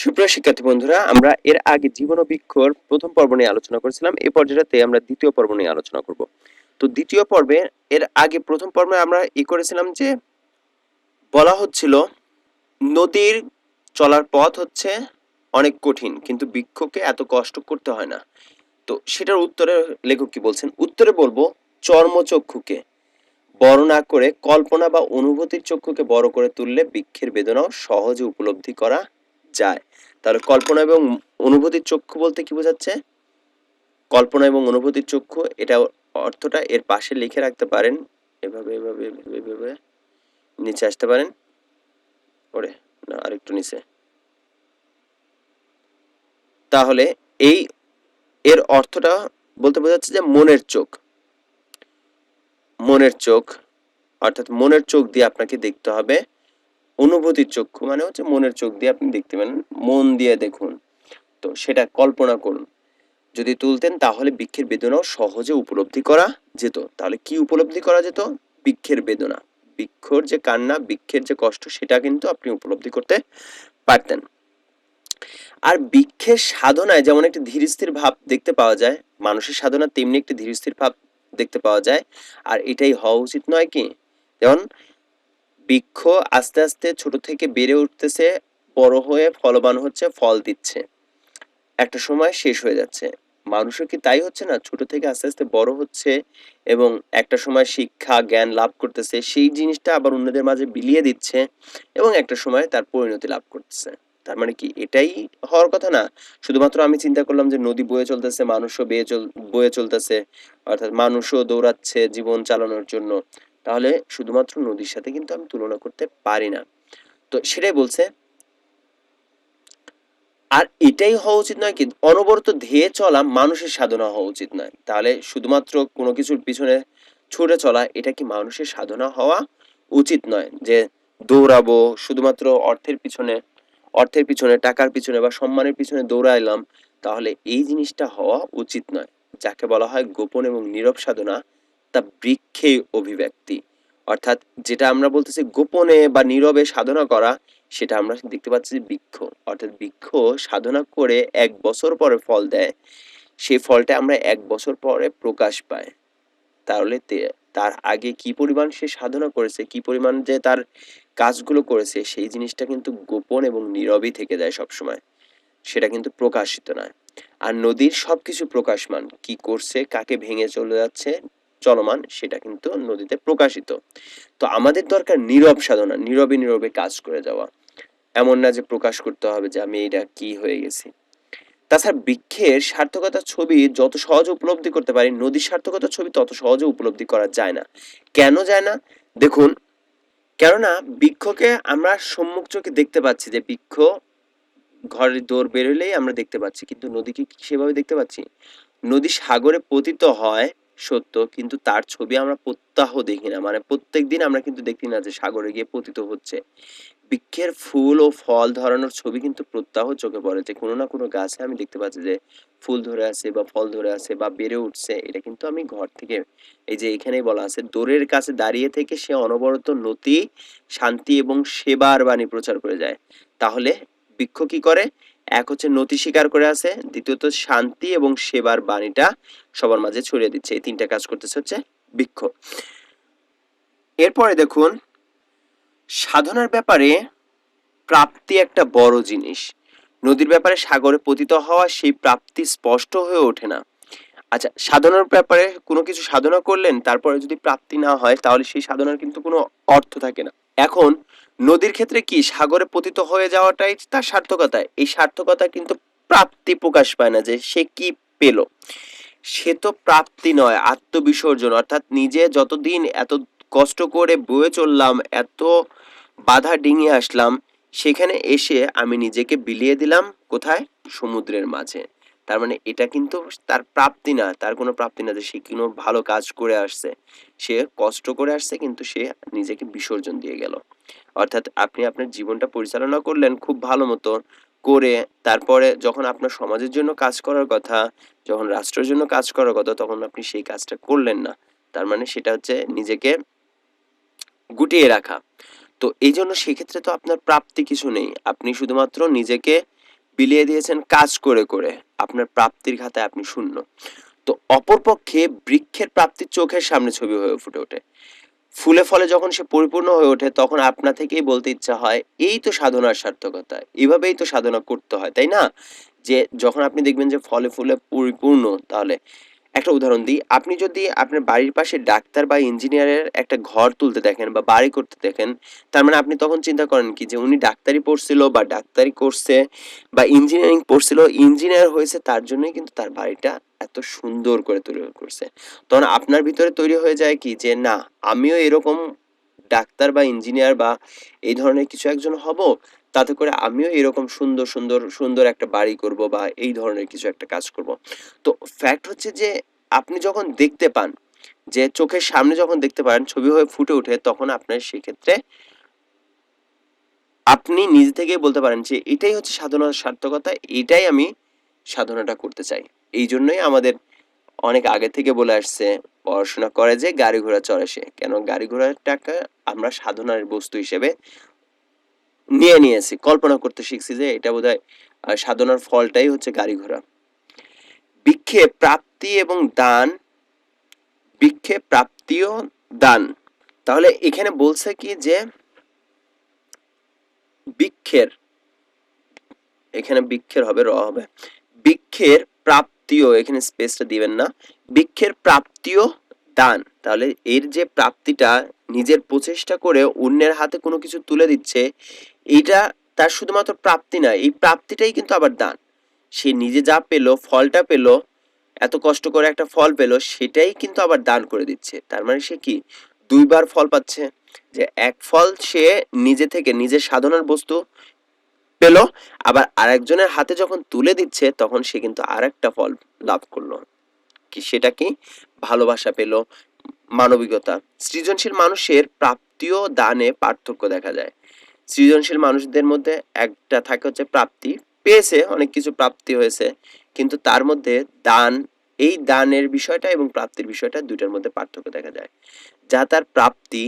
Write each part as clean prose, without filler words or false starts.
সুপ্রিয় শিক্ষার্থী বন্ধুরা, আমরা এর আগে জীবন ও বৃক্ষর প্রথম পর্ব নিয়ে আলোচনা করেছিলাম। এই পর্যায়টাতে আমরা দ্বিতীয় পর্ব নিয়ে আলোচনা করব। তো দ্বিতীয় পর্বে এর আগে প্রথম পর্বে আমরা করেছিলাম যে বলা হচ্ছিল নদীর চলার পথ হচ্ছে অনেক কঠিন, কিন্তু বৃক্ষকে এত কষ্ট করতে হয় না। তো সেটার উত্তরে লেখক কি বলছেন? উত্তরে বলবো চর্মচক্ষুকে বড় না করে কল্পনা বা অনুভূতির চক্ষুকে বড় করে তুললে বৃক্ষের বেদনাও সহজে উপলব্ধি করা যায়। তাহলে কল্পনা এবং অনুভূতির চক্ষু বলতে কি বোঝাচ্ছে? কল্পনা এবং অনুভূতির চক্ষু, এটা অর্থটা এর পাশে লিখে রাখতে পারেন। এভাবে এভাবে এভাবে এভাবে নিচে আসতে পারেন। ওরে না, আরেকটু নিচে। তাহলে এই এর অর্থটা বলতে বোঝাচ্ছে যে মনের চোখ। মনের চোখ অর্থাৎ মনের চোখ দিয়ে আপনাকে দেখতে হবে। অনুভূতির চক্ষু মানে হচ্ছে মনের চোখ দিয়ে আপনি দেখতে পারেন, মন দিয়ে দেখুন। তো সেটা কল্পনা করুন। যদি তুলতেন তাহলে বৃক্ষের বেদনাও সহজে উপলব্ধি করা যেত। তাহলে কি উপলব্ধি করা যেত? বৃক্ষের বেদনা, বৃক্ষর যে কান্না, বৃক্ষের যে কষ্ট, সেটা কিন্তু আপনি উপলব্ধি করতে পারতেন। আর বৃক্ষের সাধনায় যেমন একটি ধীর স্থির ভাব দেখতে পাওয়া যায়, মানুষের সাধনা তেমনি একটি ধীর স্থির ভাব দেখতে পাওয়া যায়। আর এটাই হওয়া উচিত নয় কি? যেমন বৃক্ষ আস্তে আস্তে ছোট থেকে বেড়ে উঠতেছে, বড় হয়ে ফলবান হচ্ছে, ফল দিচ্ছে, একটা সময় শেষ হয়ে যাচ্ছে। মানুষও কি তাই হচ্ছে না? ছোট থেকে আস্তে আস্তে বড় হচ্ছে এবং একটা সময় শিক্ষা জ্ঞান লাভ করতেছে, সেই জিনিসটা আবার অন্যদের মাঝে বিলিয়ে দিচ্ছে এবং একটা সময় তার পরিণতি লাভ করতেছে। তার মানে কি এটাই হওয়ার কথা না? শুধুমাত্র আমি চিন্তা করলাম যে নদী বয়ে চলতেছে, মানুষও বয়ে চলতেছে, অর্থাৎ মানুষও দৌড়াচ্ছে জীবন চালানোর জন্য, তাহলে শুধুমাত্র নদীর সাথে কিন্তু আমি তুলনা করতে পারি না। তো সেটাই বলছে। আর এটাই হওয়া উচিত নয় কি, অনবরত ধেয়ে চলা মানুষের সাধনা হওয়া উচিত নয়। তাহলে শুধুমাত্র কোনো কিছুর পিছনে ছুটে চলা, এটা কি মানুষের সাধনা হওয়া উচিত নয়? যে দৌড়াবো শুধুমাত্র অর্থের পিছনে, টাকার পিছনে বা সম্মানের পিছনে দৌড়াইলাম, তাহলে এই জিনিসটা হওয়া উচিত নয়। যাকে বলা হয় গোপন এবং নীরব সাধনা, তা বৃক্ষে অভিব্যক্তি। অর্থাৎ যেটা আমরা বলতেছি গোপনে বা নীরবে সাধনা করা, সেটা আমরা দেখতে পাচ্ছি যে বৃক্ষ, অর্থাৎ বৃক্ষ সাধনা করে 1 বছর পরে ফল দেয়, সেই ফলটা আমরা 1 বছর পরে প্রকাশ পায়। তাহলে তার আগে কি পরিমাণ সে সাধনা করেছে, কি পরিমাণ যে তার কাজগুলো করেছে, সেই জিনিসটা কিন্তু গোপন এবং নীরবই থেকে যায় সবসময়, সেটা কিন্তু প্রকাশিত নয়। আর নদীর সবকিছু প্রকাশমান, কি করছে, কাকে ভেঙে চলে যাচ্ছে চলমান, সেটা কিন্তু নদীতে প্রকাশিত। তো আমাদের দরকার নীরব সাধনা, নীরবে নীরবে কাজ করে যাওয়া। এমন না যে প্রকাশ করতে হবে যে আমি এটা কি হয়ে গেছি। তাছাড়া বৃক্ষের সার্থকতার ছবি যত সহজে উপলব্ধি করতে পারি, নদীর সার্থকতার ছবি তত সহজে উপলব্ধি করা যায় না। কেন যায় না? দেখুন, কেননা বৃক্ষকে আমরা সম্মুখ চোখে দেখতে পাচ্ছি যে বৃক্ষ ঘরের দৌড় বেরোলেই আমরা দেখতে পাচ্ছি, কিন্তু নদীকে কি সেভাবে দেখতে পাচ্ছি? নদী সাগরে পতিত হয় সত্য, কিন্তু তার ছবি আমরা প্রত্যাহ দেখি না, মানে প্রত্যেক দিন আমরা কিন্তু দেখি না যে সাগরে গিয়ে পতিত হচ্ছে। বৃক্ষের ফুল ও ফল ধরানোর ছবি কিন্তু প্রত্যাহ চোখে পড়ে, যে কোনো না কোনো গাছে আমি দেখতে পাচ্ছি যে ফুল ধরে আছে বা ফল ধরে আছে বা বেড়ে উঠছে, এটা কিন্তু আমি ঘর থেকে, এই যে এখানেই বলা আছে, দোরের কাছে দাঁড়িয়ে থেকে সে অনবরত নতি শান্তি এবং সেবার বাণী প্রচার করে যায়। তাহলে বৃক্ষ কি করে? এক হচ্ছে নতি স্বীকার করে আছে, দ্বিতীয়ত শান্তি এবং সেবার বাণীটা সবার মাঝে ছড়িয়ে দিচ্ছে। এই তিনটা কাজ করতেছে হচ্ছে বৃক্ষ। এরপরে দেখুন, সাধনার ব্যাপারে প্রাপ্তি একটা বড় জিনিস। নদীর ব্যাপারে সাগরে পতিত হওয়া, সেই প্রাপ্তি স্পষ্ট হয়ে ওঠে না। আচ্ছা, সাধনার ব্যাপারে কোনো কিছু সাধনা করলেন, তারপরে যদি প্রাপ্তি না হয়, তাহলে সেই সাধনার কিন্তু কোনো অর্থ থাকে না। এখন নদীর ক্ষেত্রে কি সাগরে পতিত হয়ে যাওয়াটাই তার সার্থকতা? এই সার্থকতা কিন্তু প্রাপ্তি প্রকাশ পায় না যে সে কি পেল। সে তো প্রাপ্তি নয়, আত্মবিসর্জন, অর্থাৎ নিজে যতদিন এত কষ্ট করে বয়ে চললাম, এত বাধা ডিঙিয়ে আসলাম, সেখানে এসে আমি নিজেকে বিলিয়ে দিলাম কোথায়? সমুদ্রের মাঝে। তার মানে এটা কিন্তু তার প্রাপ্তি না, তার কোনো প্রাপ্তি না যে সে কোনো ভালো কাজ করে আসছে। সে কষ্ট করে আসছে, কিন্তু সে নিজেকে বিসর্জন দিয়ে গেল। অর্থাৎ আপনি আপনার জীবনটা পরিচালনা করলেন খুব ভালো মতো করে, তারপরে যখন আপনার সমাজের জন্য কাজ করার কথা, যখন রাষ্ট্রের জন্য কাজ করার কথা, তখন আপনি সেই কাজটা করলেন না। তার মানে সেটা হচ্ছে নিজেকে গুটিয়ে রাখা। তো এই জন্য সেক্ষেত্রে তো আপনার প্রাপ্তি কিছু নেই, আপনি শুধুমাত্র নিজেকে বিলিয়ে দিয়েছেন কাজ করে করে, আপনার প্রাপ্তির খাতায় আপনি শূন্য। তো অপরপক্ষে বৃক্ষের প্রাপ্তি চোখের সামনে ছবি হয়ে ফুটে ওঠে। ফুলে ফলে যখন সে পরিপূর্ণ হয়ে ওঠে তখন আপনা থেকেই বলতে ইচ্ছা হয় এই তো সাধনার সার্থকতা, এভাবেই তো সাধনা করতে হয়, তাই না? যে যখন আপনি দেখবেন যে ফলে ফুলে পরিপূর্ণ, তাহলে একটা উদাহরণ দিই, আপনি যদি আপনার বাড়ির পাশে ডাক্তার বা ইঞ্জিনিয়ারের একটা ঘর তুলতে দেখেন বা বাড়ি করতে দেখেন, তার মানে আপনি তখন চিন্তা করেন কি যে উনি ডাক্তারি পড়ছিল বা ডাক্তারি করছে বা ইঞ্জিনিয়ারিং পড়ছিল, ইঞ্জিনিয়ার হয়েছে, তার জন্যই কিন্তু তার বাড়িটা এত সুন্দর করে তৈরি করছে। তখন আপনার ভিতরে তৈরি হয়ে যায় কি যে না, আমিও এরকম ডাক্তার বা ইঞ্জিনিয়ার বা এই ধরনের কিছু একজন হব, তাতে করে আমিও এরকম সুন্দর সুন্দর সুন্দর একটা বাড়ি করব বা এই ধরনের কিছু একটা কাজ করব। তো ফ্যাক্ট হচ্ছে যে আপনি যখন দেখতে পান, যে চোখের সামনে যখন দেখতে পারেন ছবি হয়ে ফুটে ওঠে, তখন আপনার সেক্ষেত্রে আপনি নিজে থেকেই বলতে পারেন যে এটাই হচ্ছে সাধনার সার্থকতা, এটাই আমি সাধনাটা করতে চাই। এই জন্যই আমাদের অনেক আগে থেকে বলে আসছে পড়াশোনা করে যে গাড়ি ঘোড়া চড়ে সে, কেন গাড়ি ঘোড়াটাকে আমরা সাধনার বস্তু হিসেবে নিয়ে নিয়েছি, কল্পনা করতে শিখছি যে এটা বোধহয় সাধনার ফলটাই হচ্ছে গাড়ি ঘোড়া। বৃক্ষে প্রাপ্তি এবং দান, বৃক্ষে প্রাপ্তিও দান। তাহলে এখানে বলছে কি যে বৃক্ষের, এখানে বৃক্ষের হবে র হবে, বৃক্ষের প্রাপ্তিও, এখানে স্পেসটা দিবেন না, বৃক্ষের প্রাপ্তিও দান। তাহলে এর যে প্রাপ্তিটা নিজের প্রচেষ্টা করে অন্যের হাতে কোনো কিছু তুলে দিচ্ছে, এইটা তার শুধুমাত্র প্রাপ্তি না, এই প্রাপ্তিটাই কিন্তু আবার দান। সে নিজে যা পেলো, ফলটা পেলো, এত কষ্ট করে একটা ফল পেলো, সেটাই কিন্তু আবার দান করে দিচ্ছে। তার মানে সে কি দুইবার ফল পাচ্ছে, যে এক ফল সে নিজে থেকে নিজের সাধনার বস্তু পেল, আবার আরেকজনের হাতে যখন তুলে দিচ্ছে তখন সে কিন্তু আরেকটা ফল লাভ করলো। কি সেটা কি? ভালোবাসা পেল, মানবিকতা। সৃজনশীল মানুষের প্রাপ্তি ও দানে পার্থক্য দেখা যায়। সৃজনশীল মানুষদের মধ্যে একটা থাকে হচ্ছে প্রাপ্তি, পেয়েছে, অনেক কিছু প্রাপ্তি হয়েছে, কিন্তু তার মধ্যে দান, এই দানের বিষয়টা এবং প্রাপ্তির বিষয়টা দুইটার মধ্যে পার্থক্য দেখা যায়। যা তার প্রাপ্তি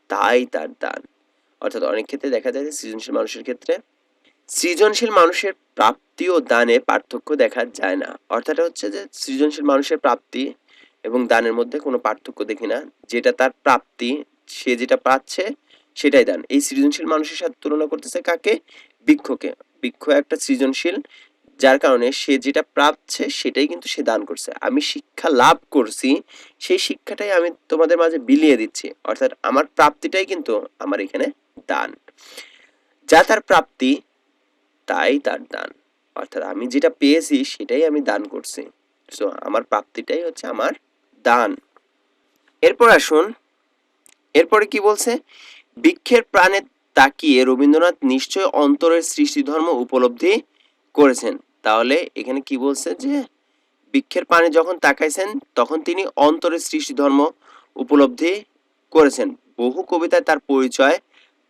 তাই তার দান। অর্থাৎ অনেক ক্ষেত্রে দেখা যায় যে সৃজনশীল মানুষের ক্ষেত্রে সৃজনশীল মানুষের প্রাপ্তি ও দানে পার্থক্য দেখা যায় না। অর্থাৎ হচ্ছে যে সৃজনশীল মানুষের প্রাপ্তি এবং দানের মধ্যে কোনো পার্থক্য দেখি না, যেটা তার প্রাপ্তি, সে যেটা পাচ্ছে সেটাই দান। এই সৃজনশীল মানুষের সাথে তুলনা করতেছে কাকে? বৃক্ষকে। বৃক্ষ একটা সৃজনশীল, যার কারণে সে যেটা পাচ্ছে সেটাই কিন্তু সে দান করছে। আমি শিক্ষা লাভ করছি, সেই শিক্ষাটাই আমি তোমাদের মাঝে বিলিয়ে দিচ্ছি, অর্থাৎ আমার প্রাপ্তিটাই কিন্তু আমার এখানে দান। যা তার প্রাপ্তি তাই তার দান, অর্থাৎ আমি যেটা পেয়েছি সেটাই আমি দান করছি। সো আমার প্রাপ্তিটাই হচ্ছে আমার দান। এরপর আসুন, এরপরে কি বলছে? বৃক্ষের প্রাণে তাকিয়ে রবীন্দ্রনাথ নিশ্চয় অন্তরের সৃষ্টি ধর্ম উপলব্ধি করেছেন। তাহলে এখানে কি বলছে যে বৃক্ষের পানে যখন তাকাইছেন তখন তিনি অন্তরের সৃষ্টি ধর্ম উপলব্ধি করেছেন। বহু কবিতায় তার পরিচয়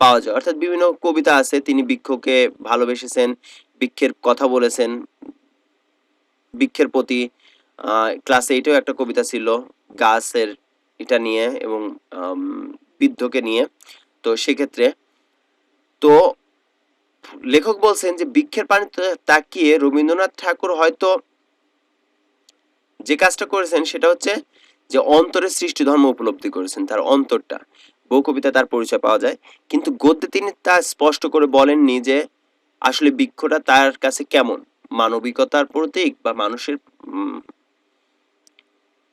পাওয়া যায়, অর্থাৎ বিভিন্ন কবিতা আছে, তিনি বৃক্ষকে ভালোবেসেছেন, বৃক্ষের কথা বলেছেন, বৃক্ষের প্রতি। ক্লাস এইটেও একটা কবিতা ছিল গাছের এটা নিয়ে এবং বৃদ্ধকে নিয়ে। তো সেক্ষেত্রে তো লেখক বলছেন যে বৃক্ষের পানে তাকিয়ে রবীন্দ্রনাথ ঠাকুর হয়তো যে কাজটা করেছেন সেটা হচ্ছে যে অন্তরের সৃষ্টি ধর্ম উপলব্ধি করেছেন, তার অন্তরটা। বহু কবিতা তার পরিচয় পাওয়া যায়, কিন্তু গদ্যে তিনি তা স্পষ্ট করে বলেননি যে আসলে বৃক্ষটা তার কাছে কেমন, মানবিকতার প্রতীক বা মানুষের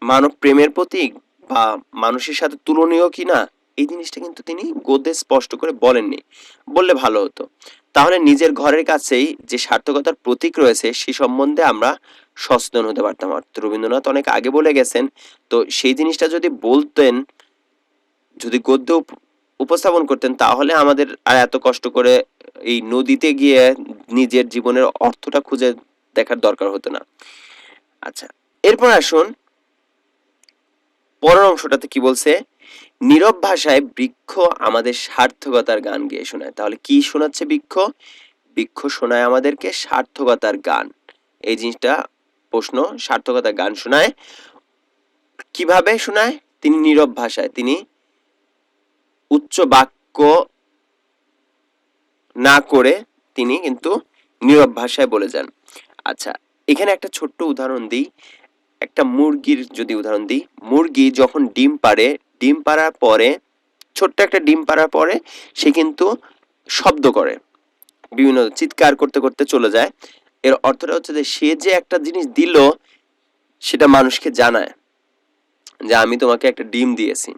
মানব প্রেমের প্রতীক বা মানুষের সাথে তুলনীয় কিনা, এই জিনিসটা কিন্তু তিনি গদ্যে স্পষ্ট করে বলেননি, বললে ভালো হতো। তাহলে নিজের ঘরের কাছেই যে সার্থকতার প্রতীক রয়েছে সে সম্বন্ধে আমরা সচেতন হতে পারতাম। অর্থাৎ রবীন্দ্রনাথ অনেক আগে বলে গেছেন, তো সেই জিনিসটা যদি বলতেন, যদি গদ্যে উপস্থাপন করতেন, তাহলে আমাদের আর এত কষ্ট করে এই নদীতে গিয়ে নিজের জীবনের অর্থটা খুঁজে দেখার দরকার হতো না। আচ্ছা, এরপর আসুন পরের অংশটাতে কি বলছে? নীরব ভাষায় বৃক্ষ আমাদের সার্থকতার গান গেয়ে শোনায়। তাহলে কি শোনাচ্ছে বৃক্ষ? বৃক্ষ শোনায় আমাদেরকে সার্থকতার গান। এই জিনিসটা প্রশ্ন, সার্থকতার গান শোনায়। কিভাবে শোনায়? তিনি নীরব ভাষায়, তিনি উচ্চ বাক্য না করে তিনি কিন্তু নীরব ভাষায় বলে যান। আচ্ছা, এখানে একটা ছোট্ট উদাহরণ দিই। একটা মুরগির যদি উদাহরণ দিই, মুরগি যখন ডিম পাড়ে, ডিম পাড়ার পরে ছোট্ট একটা ডিম পাড়ার পরে সে কিন্তু শব্দ করে, বিভিন্ন চিৎকার করতে করতে চলে যায়। এর অর্থটা হচ্ছে যে সে যে একটা জিনিস দিল সেটা মানুষকে জানায় যে আমি তোমাকে একটা ডিম দিয়েছি।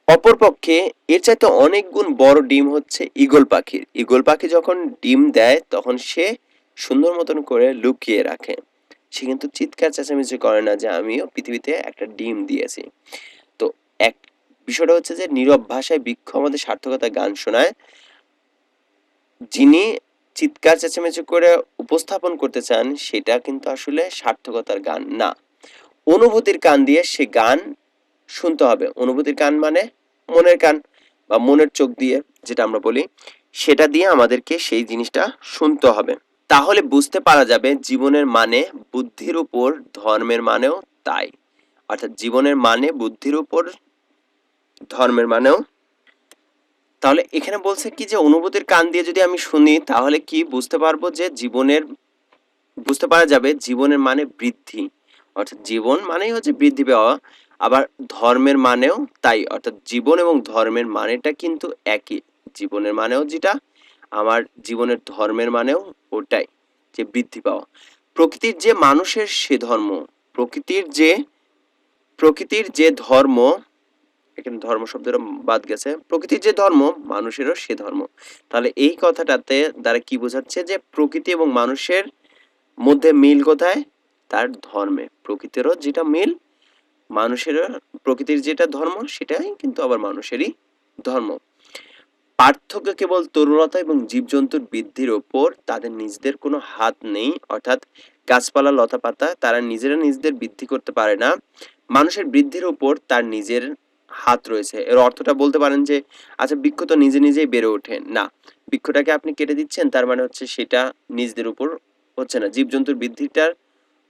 অপরপক্ষে এর চাইতে অনেক গুণ বড় ডিম হচ্ছে ঈগল পাখির। ঈগল পাখি যখন ডিম দেয় তখন সে সুন্দর মতন করে লুকিয়ে রাখে। সে কিন্তু চিৎকার চেঁচামেচি করে না যে আমিও পৃথিবীতে একটা ডিম দিয়েছি। তো এক বিষয়টা হচ্ছে যে নীরব ভাষায় বৃক্ষ আমাদের সার্থকতা গান শোনায়। যিনি চিৎকার চেঁচামেচি করে উপস্থাপন করতে চান সেটা কিন্তু আসলে সার্থকতার গান না। অনুভূতির কান দিয়ে সে গান শুনতে হবে। অনুভূতির কান মানে মনের কান বা মনের চোখ দিয়ে যেটা আমরা বলি, সেটা দিয়ে আমাদেরকে সেই জিনিসটা শুনতে হবে। তাহলে বুঝতে পারা যাবে জীবনের মানে বুদ্ধির উপর, ধর্মের মানেও তাই। অর্থাৎ জীবনের মানে বুদ্ধির উপর, ধর্মের মানেও। তাহলে এখানে বলছে কি যে অনুভূতির কান দিয়ে যদি আমি শুনি তাহলে কি বুঝতে পারবো যে বুঝতে পারা যাবে জীবনের মানে বৃদ্ধি। অর্থাৎ জীবন মানেই হচ্ছে বৃদ্ধি পাওয়া। আবার ধর্মের মানেও তাই, অর্থাৎ জীবন এবং ধর্মের মানেটা কিন্তু একই। জীবনের মানেও যেটা, আমার জীবনের ধর্মের মানেও ওটাই, যে বৃদ্ধি পাওয়া। প্রকৃতির যে মানুষের সে ধর্ম, প্রকৃতির যে প্রকৃতির যে ধর্ম, এখানে ধর্ম শব্দটা বাদ গেছে, প্রকৃতির যে ধর্ম মানুষেরও সে ধর্ম। তাহলে এই কথাটাতে দ্বারা কি বোঝাচ্ছে যে প্রকৃতি এবং মানুষের মধ্যে মিল কোথায়? তার ধর্মে। প্রকৃতিরও যেটা মিল, মানুষেরও প্রকৃতির যেটা ধর্ম সেটাই কিন্তু আবার মানুষেরই ধর্ম। পার্থক্য কেবল তরুণতা এবং জীবজন্তুর বৃদ্ধির ওপর, তাদের নিজেদের কোনো হাত নেই। অর্থাৎ গাছপালা লতাপাতা তারা নিজেরা নিজেদের বৃদ্ধি করতে পারে না, মানুষের বৃদ্ধির উপর তার নিজের হাত রয়েছে। এর অর্থটা বলতে পারেন যে আচ্ছা বৃক্ষ তো নিজে নিজেই বেড়ে ওঠে না, বৃক্ষটাকে আপনি কেটে দিচ্ছেন তার মানে হচ্ছে সেটা নিজেদের উপর হচ্ছে না। জীবজন্তুর বৃদ্ধিটার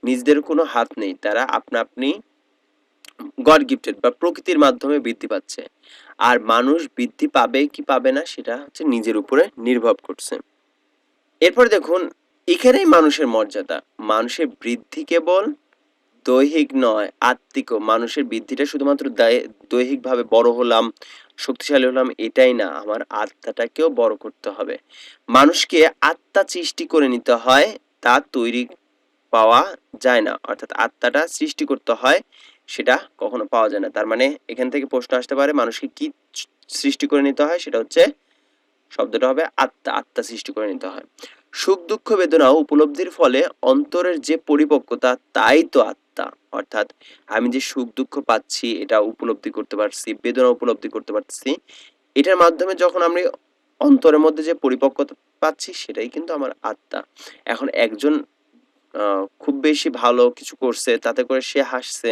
নিজেদের কোনো হাত নেই, তারা আপনা আপনি গড গিফটেড বা প্রকৃতির মাধ্যমে বৃদ্ধি পাচ্ছে। আর মানুষ বৃদ্ধি পাবে কি পাবে না সেটা হচ্ছে নিজের উপরে নির্ভর করছে। এরপর দেখুন, এখানেই মানুষের মর্যাদা। মানুষের বৃদ্ধি কেবল দৈহিক নয়, আত্মিকও। মানুষের বৃদ্ধিটা শুধুমাত্র দৈহিকভাবে বড় হলাম, শক্তিশালী হলাম এটাই না, আমার আত্মাটাকেও বড় করতে হবে। মানুষকে আত্মা সৃষ্টি করে নিতে হয়, তা তৈরি পাওয়া যায় না। অর্থাৎ আত্মাটা সৃষ্টি করতে হয়, সেটা কখনো পাওয়া যায় না। তার মানে এখান থেকে প্রশ্ন আসতে পারে মানুষকে কি সৃষ্টি করে নিতে হয়, সেটা হচ্ছে শব্দটা হবে আত্মা। আত্মা সৃষ্টি করে নিতে হয়। সুখ দুঃখ বেদনা উপলব্ধির ফলে অন্তরের যে পরিপক্কতা তাই তো আত্মা। অর্থাৎ আমি যে সুখ দুঃখ পাচ্ছি এটা উপলব্ধি করতে পারছি, বেদনা উপলব্ধি করতে পারছি, এটার মাধ্যমে যখন আমি অন্তরের মধ্যে যে পরিপক্কতা পাচ্ছি সেটাই কিন্তু আমার আত্মা। এখন একজন খুব বেশি ভালো কিছু করছে তাতে করে সে হাসছে,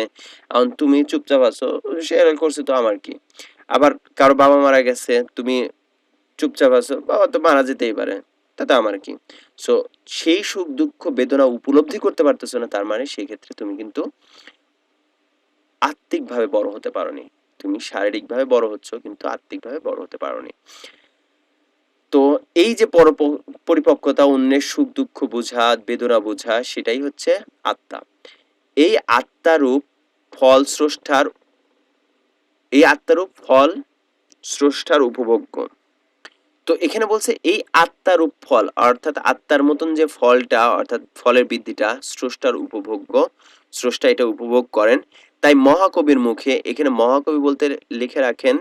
এখন তুমি চুপচাপ আছো, সে এরকম করছে তো আমার কি। আবার কারো বাবা মারা গেছে, তুমি চুপচাপ আছো, বাবা তো মারা যেতেই পারে, তাতে আমার কি। সো সেই সুখ দুঃখ বেদনা উপলব্ধি করতে পারতেছো না, তার মানে সেই ক্ষেত্রে তুমি কিন্তু আত্মিকভাবে বড় হতে পারোনি। তুমি শারীরিকভাবে বড় হচ্ছ কিন্তু আত্মিকভাবে বড় হতে পারোনি। তো এই যে পরিপক্কতা, অন্যের সুখ দুঃখ বোঝা, বেদনা বোঝা, সেটাই হচ্ছে আত্মা। এই আত্মারূপ ফল স্রষ্টার এই আত্মারূপ ফল স্রষ্টার উপভোগ্য। তো এখানে বলছে এই আত্মারূপ ফল, অর্থাৎ আত্মার মতন যে ফলটা, অর্থাৎ ফলের বৃদ্ধিটা স্রষ্টার উপভোগ্য, স্রষ্টা এটা উপভোগ করেন। তাই মহাকবির মুখে, এখানে মহাকবি বলতে লিখে রাখেন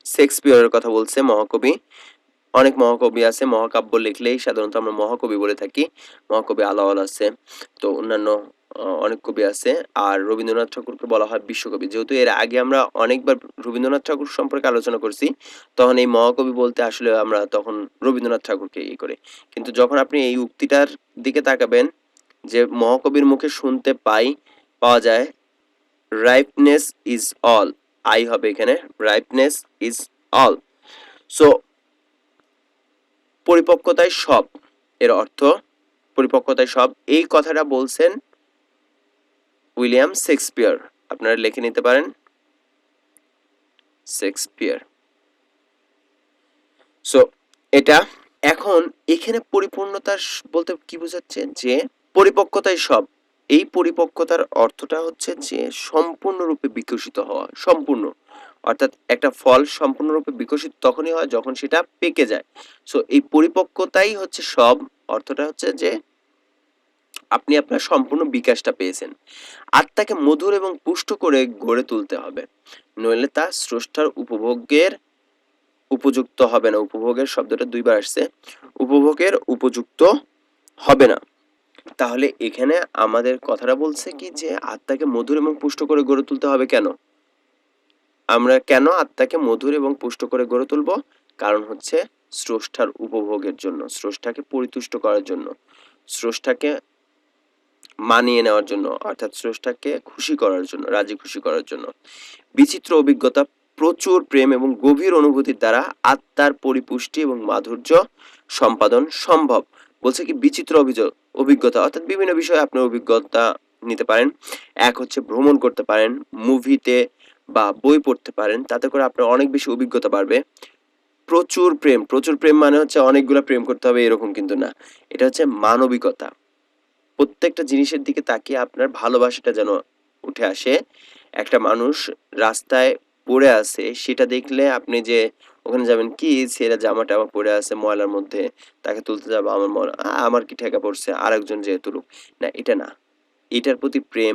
শেক্সপিয়রের কথা বলছে মহাকবি। অনেক মহাকবি আছে, মহাকাব্য লিখলেই সাধারণত আমরা মহাকবি বলে থাকি। মহাকবি আলাওল আছে, তো অন্যান্য অনেক কবি আছে। আর রবীন্দ্রনাথ ঠাকুরকে বলা হয় বিশ্বকবি। যেহেতু এর আগে আমরা অনেকবার রবীন্দ্রনাথ ঠাকুর সম্পর্কে আলোচনা করছি, তখন এই মহাকবি বলতে আসলে আমরা তখন রবীন্দ্রনাথ ঠাকুরকে করি। কিন্তু যখন আপনি এই উক্তিটার দিকে তাকাবেন যে মহাকবির মুখে শুনতে পাওয়া যায় রাইপনেস ইজ অল, আই হবে এখানে, রাইপনেস ইজ অল। সো পরিপক্কতায় সব, এর অর্থ পরিপক্কতায় সব। এই কথাটা বলছেন উইলিয়াম শেক্সপিয়র। আপনারা লিখে নিতে পারেন শেক্সপিয়র। সো এটা এখন এখানে পরিপূর্ণতা বলতে কি বোঝাচ্ছে যে পরিপক্কতাই সব। এই পরিপক্কতার অর্থটা হচ্ছে যে সম্পূর্ণরূপে বিকশিত হওয়া, সম্পূর্ণ। অর্থাৎ একটা ফল সম্পূর্ণরূপে বিকশিত তখনই হয় যখন সেটা পেকে যায়। সো এই পরিপক্কতাই হচ্ছে সব, অর্থটা হচ্ছে যে আপনি আপনার সম্পূর্ণ বিকাশটা পেয়েছেন। আত্মাকে মধুর এবং পুষ্ট করে গড়ে তুলতে হবে, নইলে তা স্রষ্টার উপভোগের উপযুক্ত হবে না। উপভোগের শব্দটা দুইবার আসছে, উপভোগের উপযুক্ত হবে না। তাহলে এখানে আমাদের কথাটা বলছে কি যে আত্মাকে মধুর এবং পুষ্ট করে গড়ে তুলতে হবে। কেন আমরা কেন আত্মাকে মধুর এবং পুষ্ট করে গড়ে তুলব? কারণ হচ্ছে স্রষ্টার উপভোগের জন্য, স্রষ্টাকে পরিতুষ্ট করার জন্য, স্রষ্টাকে মানিয়ে নেওয়ার জন্য, অর্থাৎ স্রষ্টাকে খুশি করার জন্য, রাজি খুশি করার জন্য। বিচিত্র অভিজ্ঞতা, প্রচুর প্রেম এবং গভীর অনুভূতির দ্বারা আত্মার পরিপুষ্টি এবং মাধুর্য সম্পাদন সম্ভব। বলছে কি বিচিত্র অভিজ্ঞতা, অর্থাৎ বিভিন্ন বিষয়ে আপনি অভিজ্ঞতা নিতে পারেন। এক হচ্ছে ভ্রমণ করতে পারেন, মুভিতে বা বই পড়তে পারেন, তাতে করে আপনার অনেক বেশি অভিজ্ঞতা বাড়বে। প্রচুর প্রেম, প্রচুর প্রেম মানে হচ্ছে অনেকগুলো প্রেম করতে হবে এরকম কিন্তু না, এটা হচ্ছে মানবিকতা। প্রত্যেকটা জিনিসের দিকে তাকিয়ে আপনার ভালোবাসাটা যেন উঠে আসে। একটা মানুষ রাস্তায় পড়ে আছে, সেটা দেখলে আপনি যে ওখানে যাবেন, কি ছেঁড়া জামা টামা পড়ে আছে ময়লার মধ্যে, তাকে তুলতে যাবো, আমার কি ঠেকা পড়ছে, আরেকজন যে তুলুক, না এটা না। এটার প্রতি প্রেম,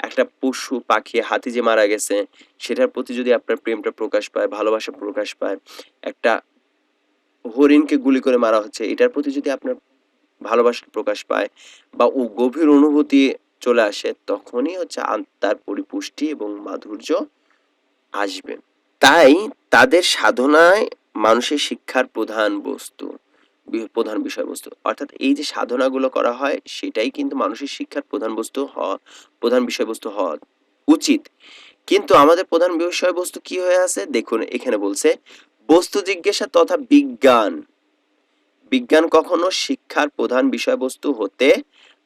একটা পশু পাখি হাতি যে মারা গেছে সেটার প্রতি যদি আপনার প্রেমটা প্রকাশ পায়, ভালোবাসা প্রকাশ পায়, একটা হরিণকে গুলি করে মারা হচ্ছে, এটার প্রতি যদি আপনার ভালোবাসা প্রকাশ পায় বা ও গভীর অনুভূতি চলে আসে, তখনই হচ্ছে আত্মার পরিপুষ্টি এবং মাধুর্য আসবে। তাই তাদের সাধনায় মানুষের শিক্ষার প্রধান বস্তু, প্রধান বিষয়বস্তু, অর্থাৎ এই যে সাধনাগুলো করা হয় সেটাই কিন্তু মানুষের শিক্ষার প্রধান বিষয়বস্তু হওয়া উচিত। কিন্তু আমাদের প্রধান বিষয়বস্তু কি হয়ে আছে দেখুন, এখানে বলছে বস্তু জিজ্ঞাসা তথা বিজ্ঞান। বিজ্ঞান কখনো শিক্ষার প্রধান বিষয়বস্তু হতে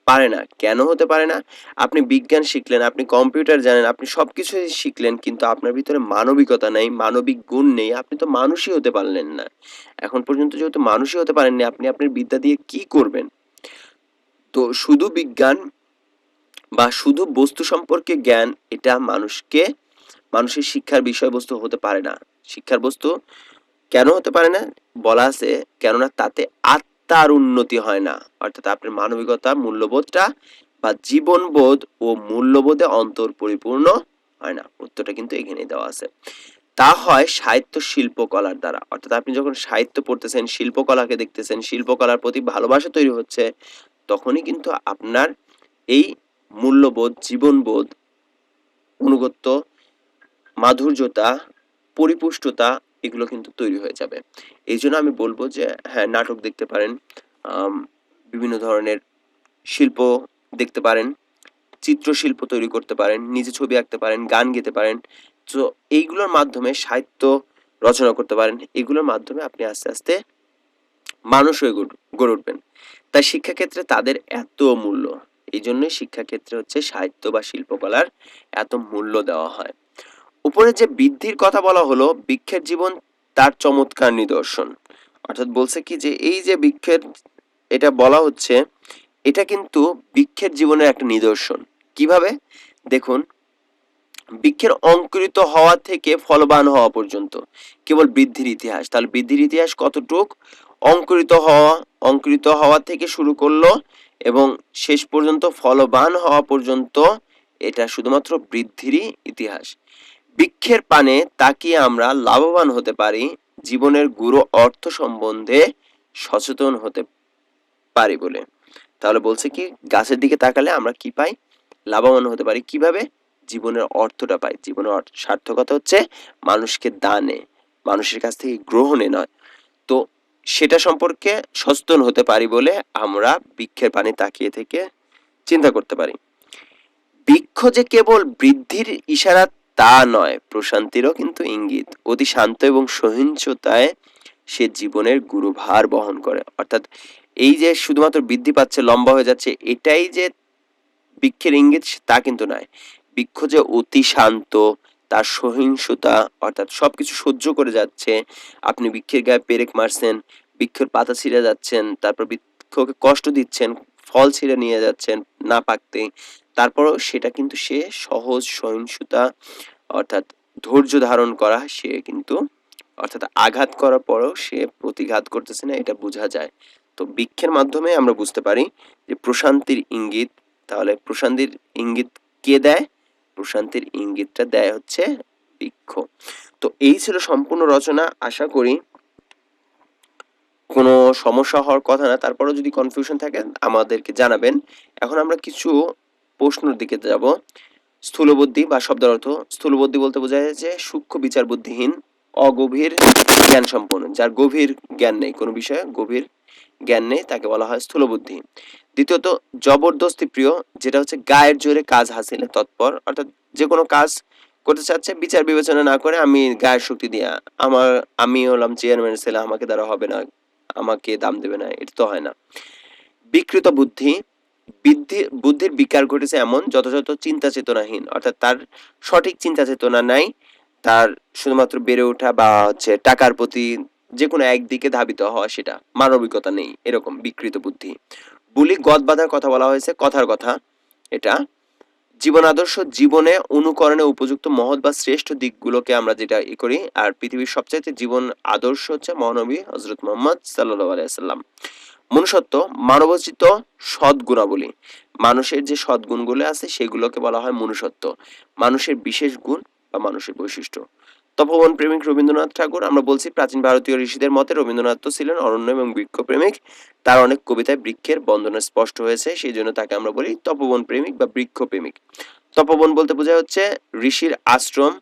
পারে না। কেন হতে পারে না? আপনি বিজ্ঞান শিখলেন, আপনি কম্পিউটার জানেন, আপনি সবকিছুই শিখলেন, কিন্তু আপনার ভিতরে মানবিকতা নেই, মানবিক গুণ নেই, আপনি তো মানুষই হতে পারলেন না। এখন পর্যন্ত যেহেতু মানুষই হতে পারেননি, আপনি আপনার বিদ্যা দিয়ে কি করবেন? তো শুধু বিজ্ঞান বা শুধু বস্তু সম্পর্কে জ্ঞান, এটা মানুষের শিক্ষার বিষয়বস্তু হতে পারে না। শিক্ষার বস্তু কেন হতে পারে না? বলা আছে কেননা তাতে আত্মার উন্নতি হয় না, অর্থাৎ আপনার মানবিকতা, মূল্যবোধটা বা জীবনবোধ ও মূল্যবোধে অন্তর পরিপূর্ণ হয় না। উত্তরটা কিন্তু এখানেই দেওয়া আছে। তা হয় সাহিত্য শিল্পকলার দ্বারা, অর্থাৎ আপনি যখন সাহিত্য পড়তেছেন, শিল্পকলাকে দেখতেছেন, শিল্পকলার প্রতি ভালোবাসা তৈরি হচ্ছে, তখনই কিন্তু আপনার এই মূল্যবোধ, জীবনবোধ, অনুগত্য, মাধুর্যতা, পরিপুষ্টতা, এগুলো কিন্তু তৈরি হয়ে যাবে। এই জন্য আমি বলবো যে হ্যাঁ, নাটক দেখতে পারেন, বিভিন্ন ধরনের শিল্প দেখতে পারেন, চিত্রশিল্প তৈরি করতে পারেন, নিজে ছবি আঁকতে পারেন, গান গেতে পারেন। তো এইগুলোর মাধ্যমে সাহিত্য রচনা করতে পারেন। এগুলোর মাধ্যমে আপনি আস্তে আস্তে মানুষ হয়ে গড়ে উঠবেন। তাই শিক্ষাক্ষেত্রে তাদের এত মূল্য। এই জন্যই শিক্ষাক্ষেত্রে হচ্ছে সাহিত্য বা শিল্পকলার এত মূল্য দেওয়া হয়। উপরে যে বৃদ্ধির কথা বলা হলো, বৃক্ষের জীবন তার চমৎকার নিদর্শন। অর্থাৎ বলছে কি যে এই যে বৃক্ষের, এটা বলা হচ্ছে, এটা কিন্তু বৃক্ষের জীবনের একটা নিদর্শন। কিভাবে? দেখুন, বৃক্ষের অঙ্কুরিত হওয়া থেকে ফলবান হওয়া পর্যন্ত কেবল বৃদ্ধির ইতিহাস। তাহলে বৃদ্ধির ইতিহাস কতটুক? অঙ্কুরিত হওয়া থেকে শুরু করলো এবং শেষ পর্যন্ত ফলবান হওয়া পর্যন্ত, এটা শুধুমাত্র বৃদ্ধিরই ইতিহাস। বৃক্ষের পানে তাকিয়ে আমরা লাভবান হতে পারি, জীবনের গুরু অর্থ সম্বন্ধে সচেতন হতে পারি বলে। তাহলে বলছে কি, গাছের দিকে তাকালে আমরা কি পাই? লাভবান হতে পারি। কিভাবে? জীবনের অর্থটা পাই। জীবনের সার্থকতা হচ্ছে মানুষকে দানে, মানুষের কাছ থেকে গ্রহণে নয়। তো সেটা সম্পর্কে সচেতন হতে পারি বলে আমরা বৃক্ষের পানে তাকিয়ে থেকে চিন্তা করতে পারি। বৃক্ষ যে কেবল বৃদ্ধির ইশারা তা নয়, প্রশান্তিরও কিন্তু ইঙ্গিত। অতি শান্ত এবং সহিষ্ণুতায় সে জীবনের গুরুভার বহন করে। অর্থাৎ এই যে শুধুমাত্র বৃদ্ধি পাচ্ছে, লম্বা হয়ে যাচ্ছে, এটাই যে বৃক্ষের ইঙ্গিত তা কিন্তু নয়। বৃক্ষ যে অতি শান্ত, তার সহিংসতা, অর্থাৎ সবকিছু সহ্য করে যাচ্ছে। আপনি বৃক্ষের গায়ে পেরেক মারছেন, বৃক্ষের পাতা ছিঁড়ে যাচ্ছেন, তারপর বৃক্ষকে কষ্ট দিচ্ছেন, ফল ছিঁড়ে নিয়ে যাচ্ছেন না পাকতেই, তারপরও সেটা কিন্তু সে সহজ সহিষ্ণুতা অর্থাৎ ধৈর্য ধারণ করা সে কিন্তু অর্থাৎ আঘাত করার পরেও সে প্রতিঘাত করতেছে না, এটা বোঝা যায়। তো বৃক্ষের মাধ্যমে আমরা বুঝতে পারি যে প্রশান্তির ইঙ্গিত। তাহলে প্রশান্তির ইঙ্গিত কে দেয়? প্রশান্তির ইঙ্গিতটা দেয় হচ্ছে বৃক্ষ। তো এই ছিল সম্পূর্ণ রচনা। আশা করি কোনো সমস্যা হওয়ার কথা না, তারপরেও যদি কনফিউশন থাকে আমাদেরকে জানাবেন। এখন আমরা কিছু প্রশ্নের দিকে যাব। স্থূলবুদ্ধি বা শব্দের অর্থ। স্থূলবুদ্ধি বলতে বোঝায় যে সূক্ষ্ম বিচার বুদ্ধিহীন, অগভীর জ্ঞান সম্পন্ন, যার গভীর জ্ঞান নেই, কোনো বিষয়ে গভীর জ্ঞান নেই, তাকে বলা হয় স্থূলবুদ্ধি। দ্বিতীয়ত জবরদস্তি প্রিয়, যেটা হচ্ছে গায়ের জোরে কাজ হাসিলে তৎপর, অর্থাৎ যে কোনো কাজ করতে চাচ্ছে বিচার বিবেচনা না করে আমি গায়ের শক্তি দিয়ে আমি হলাম চেয়ারম্যানের ছেলে, আমাকে দ্বারা হবে না, আমাকে দাম দেবে না, এটা তো হয় না। বিকৃত বুদ্ধি, বুদ্ধির বিকার ঘটেছে এমন যথাযথ চিন্তা চেতনাহীন, অর্থাৎ তার সঠিক চিন্তা চেতনা নাই, তার শুধুমাত্র বেড়ে ওঠা বা হচ্ছে টাকার প্রতি যে কোনো একদিকে ধাবিত হওয়া, সেটা মানবিকতা নেই, এরকম বিকৃত বুদ্ধি। বুলি গদ বাঁধার কথা বলা হয়েছে, কথার কথা এটা। জীবন আদর্শ, জীবনে অনুকরণে উপযুক্ত মহৎ বা শ্রেষ্ঠ দিকগুলোকে আমরা যেটা করি। আর পৃথিবীর সবচাইতে জীবন আদর্শ হচ্ছে মহানবী হযরত মুহাম্মদ সাল্লাল্লাহু আলাইহি ওয়াসাল্লাম। মনুষ্যত্ব, মানবোচিত সদ্গুণাবলী, মানুষের যে সদ্গুণগুলো আছে সেগুলোকে বলা হয় মনুষ্যত্ব, মানুষের বিশেষ গুণ বা মানুষের বৈশিষ্ট্য। তপোবন প্রেমিক রবীন্দ্রনাথ ঠাকুর, আমরা বলছি প্রাচীন ভারতীয় ঋষিদের মতে রবীন্দ্রনাথ তো ছিলেন অরণ্য এবং বৃক্ষ প্রেমিক, তার অনেক কবিতায় বৃক্ষের বন্দনা স্পষ্ট হয়েছে, সেই জন্য তাকে আমরা বলি তপোবন প্রেমিক বা বৃক্ষ প্রেমিক। তপোবন বলতে বোঝায় হচ্ছে ঋষির আশ্রম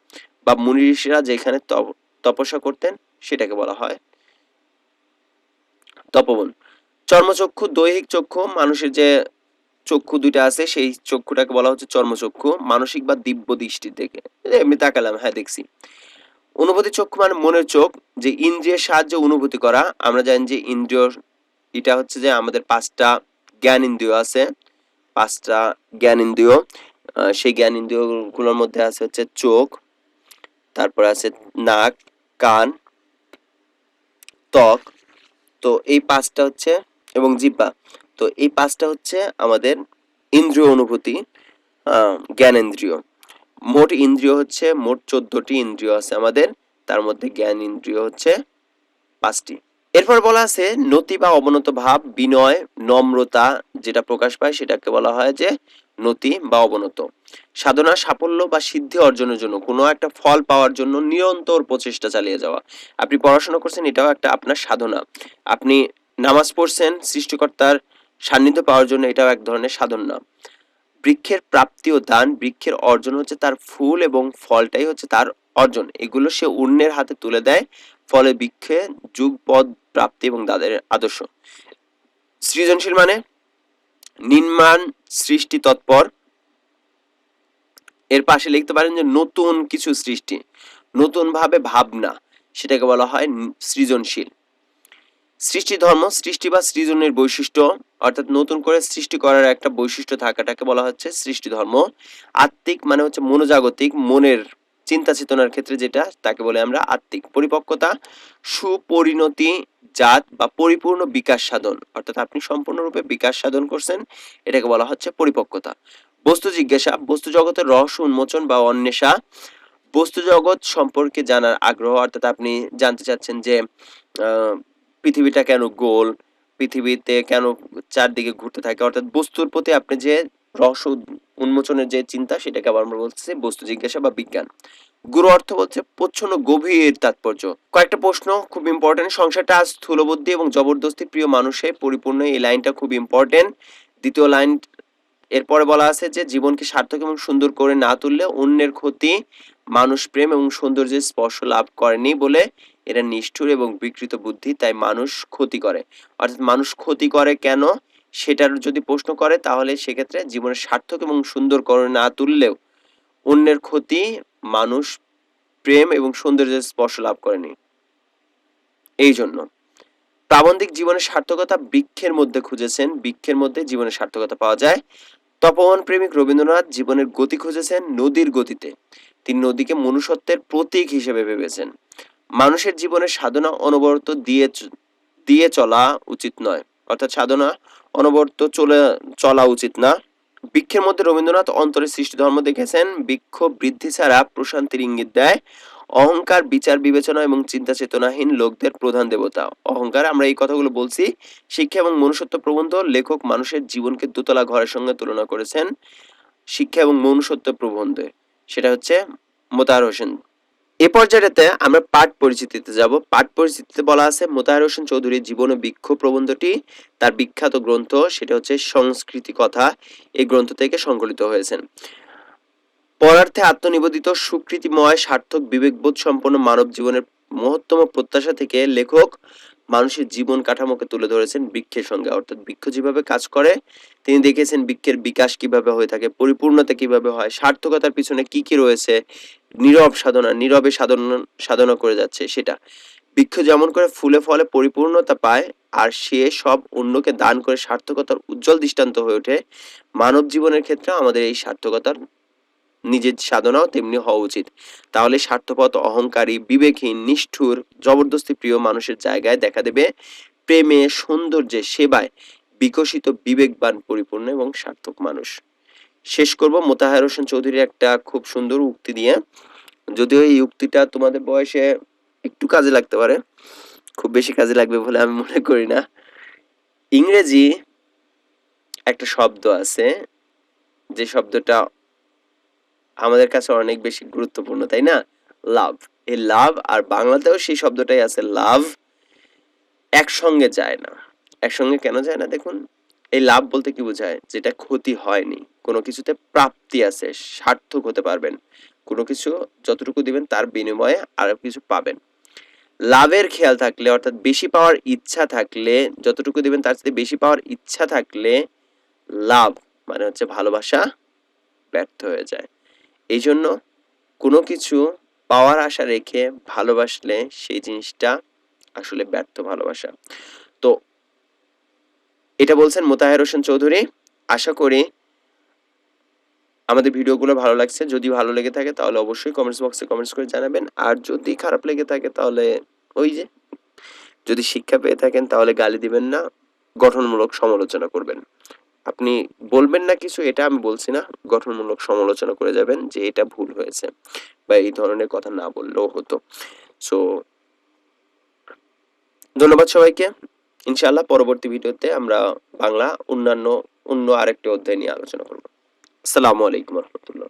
বা মুনি ঋষিরা যেখানে তপস্যা করতেন সেটাকে বলা হয় তপোবন। চর্মচক্ষু, দৈহিক চক্ষু, মানুষের যে চক্ষু দুইটা আছে সেই চক্ষুটাকে বলা হচ্ছে চর্মচক্ষু, মানসিক বা দিব্য দৃষ্টি থেকে এমনি তাকালাম, হ্যাঁ দেখছি। অনুভূতি চক্ষু মানে মনের চোখ, যে ইন্দ্রিয়ের সাহায্যে অনুভূতি করা। আমরা জানি যে ইন্দ্রিয়, এটা হচ্ছে যে আমাদের পাঁচটা জ্ঞান ইন্দ্রিয় আছে, পাঁচটা জ্ঞান ইন্দ্রিয়। সেই জ্ঞান ইন্দ্রিয় গুলোর মধ্যে আছে হচ্ছে চোখ, তারপর আছে নাক, কান, ত্বক। তো এই পাঁচটা হচ্ছে এবং জিহ্বা। তো এই পাঁচটা হচ্ছে আমাদের ইন্দ্রিয় অনুভূতি, জ্ঞানেন্দ্রিয়। মোট ইন্দ্রিয় হচ্ছে মোট 14টি ইন্দ্রিয় আছে আমাদের, তার মধ্যে জ্ঞান ইন্দ্রিয় হচ্ছে 5টি। এরপর বলা আছে নতি বা অবনত ভাব, বিনয়, নম্রতা যেটা প্রকাশ পায় সেটাকে বলা হয় যে নতি বা অবনত। সাধনা, সাফল্য বা সিদ্ধি অর্জনের জন্য, কোনো একটা ফল পাওয়ার জন্য নিরন্তর প্রচেষ্টা চালিয়ে যাওয়া। আপনি পড়াশোনা করছেন, এটাও একটা আপনার সাধনা। আপনি নামাজ পড়ছেন সৃষ্টিকর্তার সান্নিধ্য পাওয়ার জন্য, এটাও এক ধরনের সাধনা। বৃক্ষের প্রাপ্তি ও দান, বৃক্ষের অর্জন হচ্ছে তার ফুল এবং ফলটাই হচ্ছে তার অর্জন, এগুলো সে অন্যের হাতে তুলে দেয়, ফলে বৃক্ষে যুগপৎ প্রাপ্তি এবং দাদের আদর্শ। সৃজনশীল মানে নির্মাণ সৃষ্টি তৎপর, এর পাশে লিখতে পারেন যে নতুন কিছু সৃষ্টি, নতুন ভাবে ভাবনা, সেটাকে বলা হয় সৃজনশীল। সৃষ্টি ধর্ম, সৃষ্টি বা সৃজনের বৈশিষ্ট্য, অর্থাৎ নতুন করে সৃষ্টি করার একটা বৈশিষ্ট্য থাকাটাকে বলা হচ্ছে সৃষ্টি ধর্ম। আত্মিক মানে হচ্ছে মনোজাগতিক, মনের চিন্তা চেতনার ক্ষেত্রে যেটা, তাকে বলে আমরা আত্মিক। পরিপক্কতা, সুপরিণতি জাত বা পরিপূর্ণ বিকাশ সাধন, অর্থাৎ আপনি সম্পূর্ণরূপে বিকাশ সাধন করছেন, এটাকে বলা হচ্ছে পরিপক্কতা। বস্তু জিজ্ঞাসা, বস্তু জগতের রহস্য উন্মোচন বা অন্বেষা, বস্তু জগৎ সম্পর্কে জানার আগ্রহ, অর্থাৎ আপনি জানতে চাচ্ছেন যে পৃথিবীটা কেন গোল, পৃথিবীতে কেন চারদিকে ঘুরতে থাকে, অর্থাৎ বস্তুর প্রতি আপনি যে রহস্য উন্মোচনের যে চিন্তা, সেটাকে আবার আমরা বলতেছি বস্তু জিজ্ঞাসা বা বিজ্ঞান। গুরু অর্থ বলছে প্রচ্ছন্ন গভীর তাৎপর্য। কয়েকটা প্রশ্ন খুব ইম্পর্টেন্ট। সংসারটা আজ স্থূলবুদ্ধি এবং জবরদস্তি প্রিয় মানুষে পরিপূর্ণ, এই লাইনটা খুব ইম্পর্টেন্ট। দ্বিতীয় লাইন, এরপরে বলা আছে যে জীবনকে সার্থক এবং সুন্দর করে না তুললে অন্যের ক্ষতি, মানুষ প্রেম এবং সৌন্দর্যের স্পর্শ লাভ করেনি বলে এরা নিষ্ঠুর এবং বিকৃত বুদ্ধি, তাই মানুষ ক্ষতি করে। অর্থাৎ মানুষ ক্ষতি করে কেন, সেটার যদি প্রশ্ন করে তাহলে সেক্ষেত্রে জীবনের সার্থক এবং সুন্দর করে না তুললেও অন্যের ক্ষতি, মানুষ প্রেম এবং সৌন্দর্যের স্পর্শ লাভ করেনি, এই জন্য। প্রাবন্ধিক জীবনের সার্থকতা বৃক্ষের মধ্যে খুঁজেছেন, বৃক্ষের মধ্যে জীবনের সার্থকতা পাওয়া যায়। তপোবন প্রেমিক রবীন্দ্রনাথ জীবনের গতি খুঁজেছেন নদীর গতিতে, তিনি নদীকে মনুষ্যত্বের প্রতীক হিসেবে ভেবেছেন। মানুষের জীবনের সাধনা অনবরত দিয়ে চলা উচিত নয়, অর্থাৎ সাধনা অনবরত চলা উচিত না। বৃক্ষের মধ্যে রবীন্দ্রনাথ অন্তরের সৃষ্টি ধর্ম দেখেছেন। বৃক্ষ বৃদ্ধি ছাড়া প্রশান্তির ইঙ্গিত দেয়। অহংকার বিচার বিবেচনা এবং চিন্তা চেতনাহীন লোকদের প্রধান দেবতা। অহংকার, আমরা এই কথাগুলো বলছি। শিক্ষা এবং মনুষ্যত্ব প্রবন্ধ, লেখক মানুষের জীবনকে দোতলা ঘরের সঙ্গে তুলনা করেছেন শিক্ষা এবং মনুষ্যত্ব প্রবন্ধে, সেটা হচ্ছে মোতাহার হোসেন। এ পর্যায়েতে আমরা পাঠ পরিচিতিতে যাব। পাঠ পরিচিতিতে বলা আছে মোতাহার হোসেন চৌধুরীর জীবন ও বৃক্ষ প্রবন্ধটি তার বিখ্যাত গ্রন্থ, সেটা হচ্ছে সংস্কৃতি কথা। এই গ্রন্থ থেকে সংকলিত হয়েছেন। পরার্থে আত্মনিবেদিত সুকৃতিময় সার্থক বিবেকবোধ সম্পন্ন মানব জীবনের মহত্তম প্রত্যাশা থেকে লেখক মানুষের জীবন কাঠামোকে তুলে ধরেছেন বৃক্ষের সঙ্গে, অর্থাৎ বৃক্ষ যেভাবে কাজ করে তিনি দেখিয়েছেন বৃক্ষের বিকাশ কিভাবে হয়ে থাকে, পরিপূর্ণতা কিভাবে হয়, সার্থকতার পিছনে কি কি রয়েছে, নীরবে সাধনা করে যাচ্ছে সেটা। বৃক্ষ যেমন করে ফুলে ফলে পরিপূর্ণতা পায় আর সে সব অন্যকে দান করে সার্থকতার উজ্জ্বল দৃষ্টান্ত হয়ে ওঠে, মানব জীবনের ক্ষেত্রে আমাদের এই সার্থকতার নিজের সাধনাও তেমনি হওয়া উচিত। তাহলে স্বার্থপর, অহংকারী, বিবেকহীন, নিষ্ঠুর, জবরদস্তি প্রিয় মানুষের জায়গায় দেখা দেবে প্রেমে, সৌন্দর্যে, সেবায় বিকশিত বিবেকবান, পরিপূর্ণ এবং সার্থক মানুষ। শেষ করব মোতাহার হোসেন চৌধুরীর একটা খুব সুন্দর উক্তি দিয়ে, যদিও এই উক্তিটা তোমাদের বয়সে একটু কাজে লাগতে পারে, খুব বেশি কাজে লাগবে বলে আমি মনে করি না। ইংরেজি একটা শব্দ আছে, যে শব্দটা আমাদের কাছে অনেক বেশি গুরুত্বপূর্ণ, তাই না? লাভ। এই লাভ, আর বাংলাতেও সেই শব্দটাই আছে লাভ, একসঙ্গে যায় না। একসঙ্গে কেন যায় না দেখুন, এই লাভ বলতে কি বোঝায়? যেটা ক্ষতি হয়নি, কোনো কিছুতে প্রাপ্তি আছে, সার্থক হতে পারবেন, কোনো কিছু যতটুকু দিবেন তার বিনিময়ে আরো কিছু পাবেন। লাভের খেয়াল থাকলে, অর্থাৎ বেশি পাওয়ার ইচ্ছা থাকলে, যতটুকু দিবেন তার সাথে বেশি পাওয়ার ইচ্ছা থাকলে লাভ মানে হচ্ছে ভালোবাসা ব্যর্থ হয়ে যায়। এই জন্য কোনো কিছু পাওয়ার আশা রেখে ভালোবাসলে সেই জিনিসটা আসলে ব্যর্থ ভালোবাসা। তো এটা বলছেন মোতাহার হোসেন চৌধুরী। আশা করি আমাদের ভিডিওগুলো ভালো লাগছে। যদি ভালো লেগে থাকে তাহলে অবশ্যই কমেন্টস বক্সে কমেন্টস করে জানাবেন, আর যদি খারাপ লেগে থাকে তাহলে ওই যে, যদি শিক্ষা পেয়ে থাকেন তাহলে গালি দিবেন না, গঠনমূলক সমালোচনা করবেন। আপনি বলবেন না কিছু, এটা আমি বলছি না, গঠনমূলক সমালোচনা করে যাবেন যে এটা ভুল হয়েছে বা এই ধরনের কথা না বললেও হতো। সো ধন্যবাদ সবাইকে। ইনশাআল্লাহ পরবর্তী ভিডিওতে আমরা বাংলা অন্য আরেকটি অধ্যায় নিয়ে আলোচনা করব। আসসালামু আলাইকুম রহমতুল্লাহ।